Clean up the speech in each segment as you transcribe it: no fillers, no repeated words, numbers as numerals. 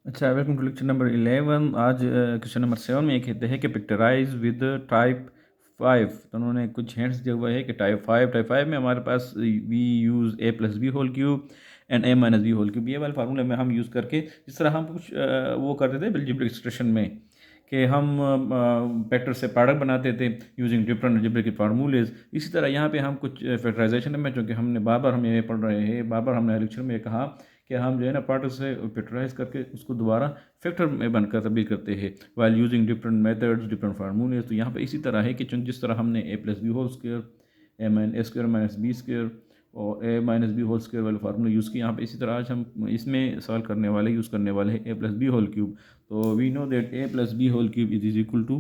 अच्छा, welcome to lecture number 11। आज question number 7 में ये कहते हैं कि पिक्चराइज विद टाइप 5। तो उन्होंने कुछ हिंट्स दिया हुआ है कि टाइप 5 में हमारे पास we use a plus b whole cube and a minus b whole cube. ये वाले फार्मूले में हम यूज़ करके, जिस तरह हम कुछ वो करते थे अलजेब्रिक एक्सप्रेशन में कि हम वेक्टर से प्रोडक्ट बनाते थे यूजिंग डिफरेंट अलजेब्रिक फार्मूलेज, इसी तरह यहाँ पे हम कुछ फैक्टराइजेशन में, चूँकि हमने बार बार हम ये पढ़ रहे हैं, बार बार हमने लेक्चर में कहा कि हम जो है ना पार्ट से फैक्टराइज करके उसको दोबारा फैक्टर में बनकर तब्दील करते हैं while using different methods, different फार्मूले। तो यहाँ पे इसी तरह है कि जिस तरह हमने ए प्लस बी होल स्क्वायर, ए स्क्वायर माइनस बी स्क्वायर और ए माइनस बी होल स्क्वायर वाले फार्मूले यूज़ किए, यहाँ पे इसी तरह आज हम इसमें सवाल करने वाले यूज़ करने वाले हैं a plus b whole cube. तो we know that a plus b whole cube is equal to,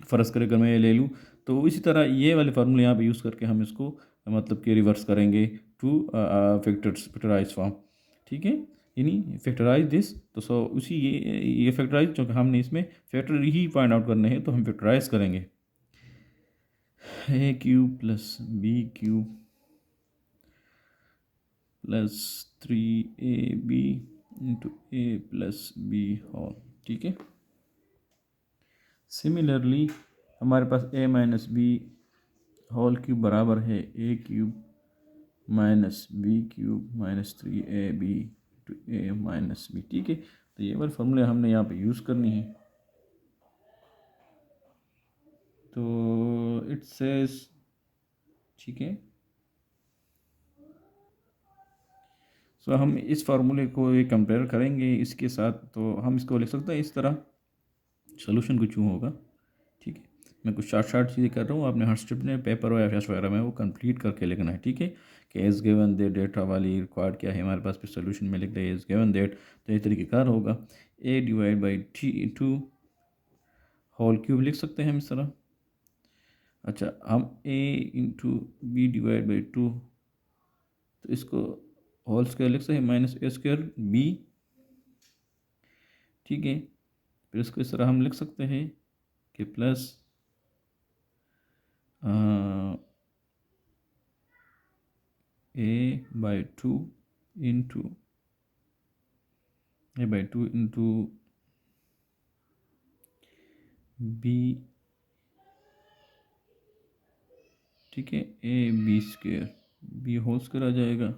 फ़र्ज़ करें अगर मैं ये ले लूँ तो इसी तरह ये वाले फार्मूले यहाँ पे यूज़ करके हम इसको मतलब कि रिवर्स करेंगे टू फैक्टराइज फॉर्म। ठीक है, यानी फैक्टराइज दिस। तो सो उसी ये फैक्टराइज, चूँकि हमने इसमें फैक्टर ही फाइंड आउट करने हैं तो हम फैक्टराइज करेंगे a cube plus b cube plus 3ab into a plus b whole. ठीक है, सिमिलरली हमारे पास a minus b whole cube बराबर है a cube minus b cube minus 3ab to a minus b. ठीक है, तो ये वाले फॉर्मूले हमने यहाँ पे यूज़ करनी है। तो इट सेज, ठीक है, सो हम इस फार्मूले को ये कंपेयर करेंगे इसके साथ, तो हम इसको लिख सकते हैं इस तरह, सोल्यूशन कुछ यूँ होगा। ठीक है, मैं कुछ शार्ट चीज़ें कर रहा हूँ, आपने हर स्टेप में पेपर या फेस वगैरह में वो कंप्लीट करके लिखना है। ठीक है, कि एज गिवन दैट डेटा वाली रिक्वायर्ड क्या है हमारे पास, फिर सोल्यूशन में लिख रहे हैं एज गिवन दैट। तो ये तरीक़ेकार होगा, a divide by two whole cube लिख सकते हैं हम इस तरह। अच्छा, हम a into b divide by two, तो इसको होल स्क्वायर लिख सकते हैं माइनस ए स्क्वायर बी। ठीक है, फिर इसको इस तरह हम लिख सकते हैं कि plus a by two into a by two into b. ठीक है, a b square, b whole square आ जाएगा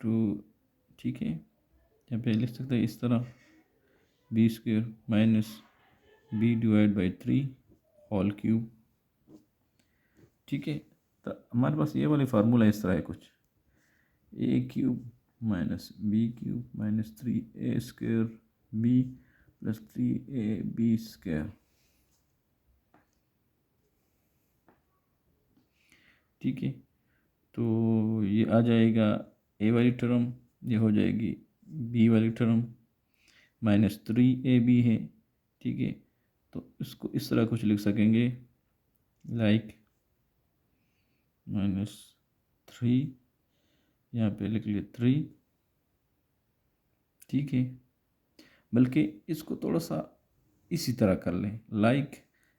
टू। ठीक है, यहाँ पे लिख सकते हैं इस तरह b square minus b divide by 3 whole cube. ठीक है, तो हमारे पास ये वाली फार्मूला इस तरह है कुछ, a cube minus b cube minus 3a square b plus 3ab square. ठीक है, तो ये आ जाएगा ए वाली टर्म, ये हो जाएगी बी वाली टर्म, माइनस 3ab है। ठीक है, तो इसको इस तरह कुछ लिख सकेंगे लाइक -3, यहाँ पे लिख लिए 3। ठीक है, बल्कि इसको थोड़ा सा इसी तरह कर लें, लाइक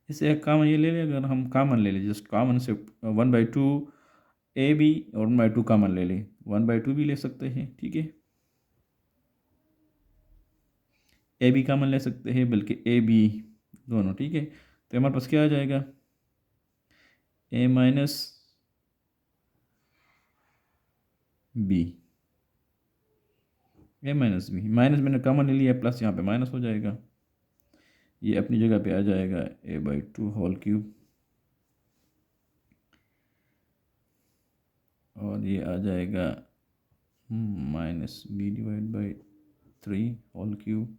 इसे एक कामन ये ले लें, अगर हम कामन ले लें, जस्ट कामन से 1/2 ए बी और 1/2 कामन ले लें, 1/2 भी ले सकते हैं। ठीक है, ए बी कामन ले सकते हैं, बल्कि ए बी दोनों। ठीक है, तो हमारे पास क्या आ जाएगा, ए माइनस बी, ए माइनस बी, माइनस मैंने कामन ले लिया, प्लस यहाँ पे माइनस हो जाएगा, ये अपनी जगह पे आ जाएगा a/2 होल क्यूब, और ये आ जाएगा minus b divide by 3 whole cube.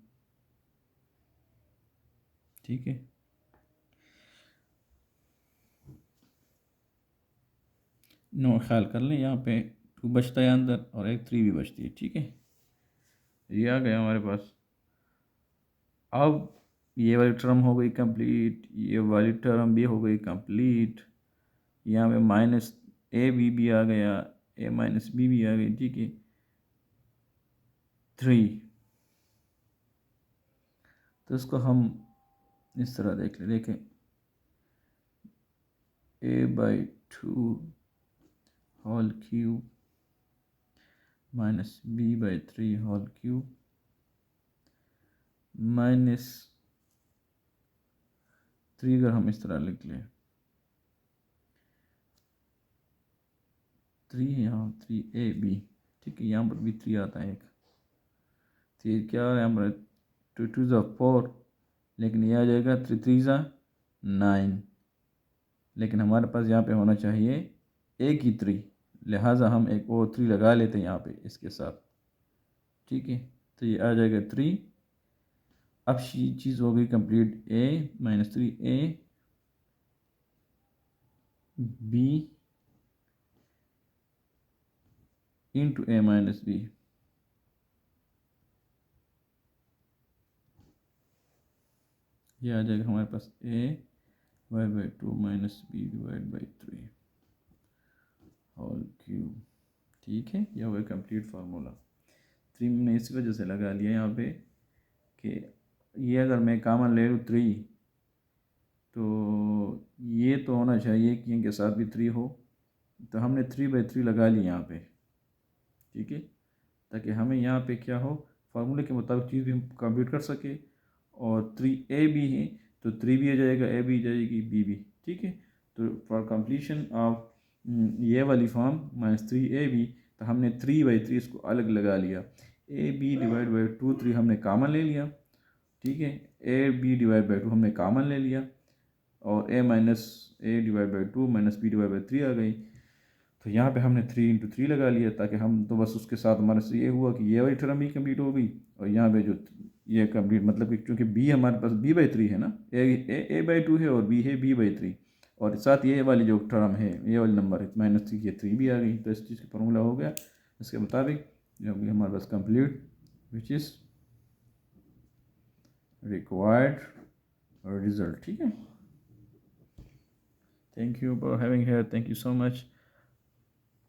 ठीक है, नो ख्याल कर लें, यहाँ पे 2 बचता है अंदर और एक 3 भी बचती है। ठीक है, ये आ गया हमारे पास। अब ये वाली टर्म हो गई कंप्लीट, ये वाली टर्म भी हो गई कंप्लीट, यहाँ पे माइनस ए बी भी आ गया, ए माइनस बी भी आ गई। ठीक है, 3, तो इसको हम इस तरह देखें, a/2 whole cube minus b/3 whole cube -3 अगर हम इस तरह लिख लें, 3 यहाँ 3ab, ठीक है, यहाँ पर भी 3 आता है एक, तो ये क्या है हमारा 2 2 ज़ा 4, लेकिन ये आ जाएगा 3 3 ज़ा 9, लेकिन हमारे पास यहाँ पे होना चाहिए एक ही 3, लिहाजा हम एक और 3 लगा लेते हैं यहाँ पे इसके साथ, ठीक है। तो ये आ जाएगा 3। अब ये चीज़ हो गई complete, a-3a b into a-b, ये आ जाएगा हमारे पास a/2 minus b/3 whole cube, ठीक है। यह हुआ कंप्लीट फार्मूला। 3 मैंने इस वजह से लगा लिया यहाँ पे कि ये अगर मैं कॉमन ले लूँ 3, तो ये तो होना चाहिए कि इनके साथ भी 3 हो, तो हमने 3/3 लगा लिया यहाँ पे, ठीक है, ताकि हमें यहाँ पे क्या हो, फार्मूले के मुताबिक चीज़ भी हम कंप्लीट कर सके। और 3a भी है तो 3 भी आ जाएगा, a भी आ जाएगी, b भी, ठीक है। तो फॉर कंप्लीशन ऑफ ये वाली फॉर्म -3ab, तो हमने 3/3 इसको अलग लगा लिया, ab/2 3 हमने कॉमन ले लिया, ठीक है, ab/2 हमने कॉमन ले लिया, और a/2 b/3 आ गई। तो यहाँ पे हमने 3 इंटू 3 लगा लिया, ताकि हम तो बस उसके साथ हमारे से ये हुआ कि ये वाली टर्म भी कंप्लीट हो गई, और यहाँ पे जो ये कंप्लीट मतलब कि चूँकि b हमारे पास b/3 है ना, a/2 है और b है b/3, और साथ ये वाली जो टर्म है, ये वाली नंबर है -3, ये 3 भी आ गई। तो इस चीज़ का फॉर्मूला हो गया इसके मुताबिक, जो भी हमारे पास complete which is required result, ठीक है। Thank you for having here, thank you so much.